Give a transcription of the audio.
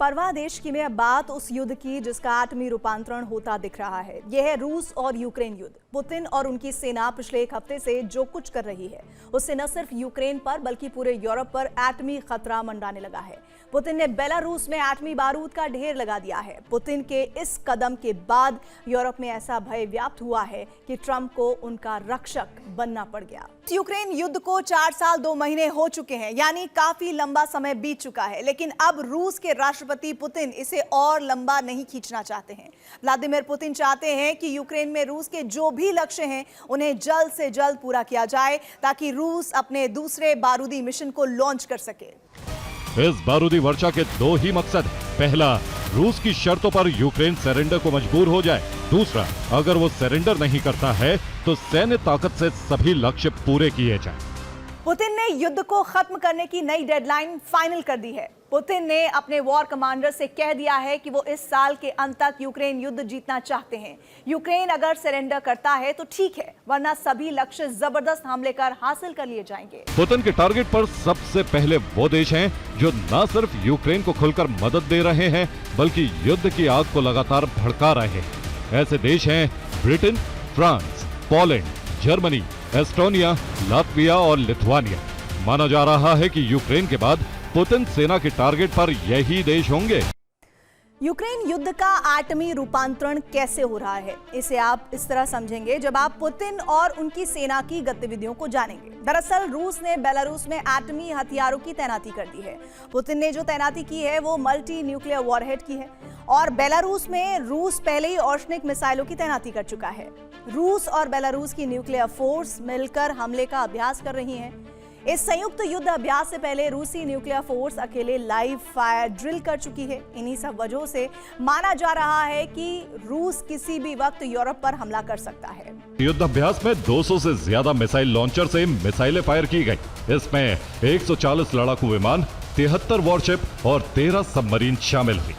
परवाह देश की में बात उस युद्ध की जिसका आटमी रूपांतरण होता दिख रहा है। यह है रूस और यूक्रेन युद्ध। पुतिन और उनकी सेना पिछले एक हफ्ते से जो कुछ कर रही है उससे न सिर्फ यूक्रेन पर बल्कि पूरे यूरोप पर एटमी खतरा मंडाने लगा है। पुतिन ने बेलारूस में एटमी बारूद का ढेर लगा दिया है। पुतिन के इस कदम के बाद यूरोप में ऐसा भय व्याप्त हुआ है कि ट्रंप को उनका रक्षक बनना पड़ गया। यूक्रेन युद्ध को 4 साल 2 महीने हो चुके हैं, यानी काफी लंबा समय बीत चुका है। लेकिन अब रूस के राष्ट्रपति पुतिन इसे और लंबा नहीं खींचना चाहते हैं। व्लादिमीर पुतिन चाहते हैं कि यूक्रेन में रूस के जो भी लक्ष्य हैं उन्हें जल्द से जल्द पूरा किया जाए ताकि रूस अपने दूसरे बारूदी मिशन को लॉन्च कर सके। इस बारूदी वर्षा के 2 ही मकसद हैं। पहला, रूस की शर्तों पर यूक्रेन सरेंडर को मजबूर हो जाए। दूसरा, अगर वो सरेंडर नहीं करता है तो सैन्य ताकत से सभी लक्ष्य पूरे किए जाएं। पुतिन ने युद्ध को खत्म करने की नई डेडलाइन फाइनल कर दी है। पुतिन ने अपने वॉर कमांडर से कह दिया है कि वो इस साल के अंत तक यूक्रेन युद्ध जीतना चाहते हैं। यूक्रेन अगर सरेंडर करता है तो ठीक है, वरना सभी लक्ष्य जबरदस्त हमले कर हासिल कर लिए जाएंगे। पुतिन के टारगेट पर सबसे पहले वो देश हैं जो न सिर्फ यूक्रेन को खुलकर मदद दे रहे हैं बल्कि युद्ध की आग को लगातार भड़का रहे हैं। ऐसे देश हैं Britain, France, Poland, Germany, Estonia, Latvia और लिथुआनिया। माना जा रहा है कि यूक्रेन के बाद पुतिन सेना के टारगेट पर यही देश होंगे। यूक्रेन युद्ध का एटमी रूपांतरण कैसे हो रहा है, इसे आप इस तरह समझेंगे जब आप पुतिन और उनकी सेना की गतिविधियों को जानेंगे। दरअसल रूस ने बेलारूस में एटमी हथियारों की तैनाती कर दी है। पुतिन ने जो तैनाती की है वो मल्टी न्यूक्लियर वॉरहेड की है और बेलारूस में रूस पहले ही ऑर्शनिक मिसाइलों की तैनाती कर चुका है। रूस और बेलारूस की न्यूक्लियर फोर्स मिलकर हमले का अभ्यास कर रही हैं। इस संयुक्त युद्ध अभ्यास से पहले रूसी न्यूक्लियर फोर्स अकेले लाइव फायर ड्रिल कर चुकी है। इन्हीं सब वजहों से माना जा रहा है कि रूस किसी भी वक्त यूरोप पर हमला कर सकता है। युद्ध अभ्यास में 200 से ज्यादा मिसाइल लॉन्चर से मिसाइलें फायर की गई। इसमें 140 लड़ाकू विमान, 73 वॉरशिप और 13 सबमरीन शामिल हुई।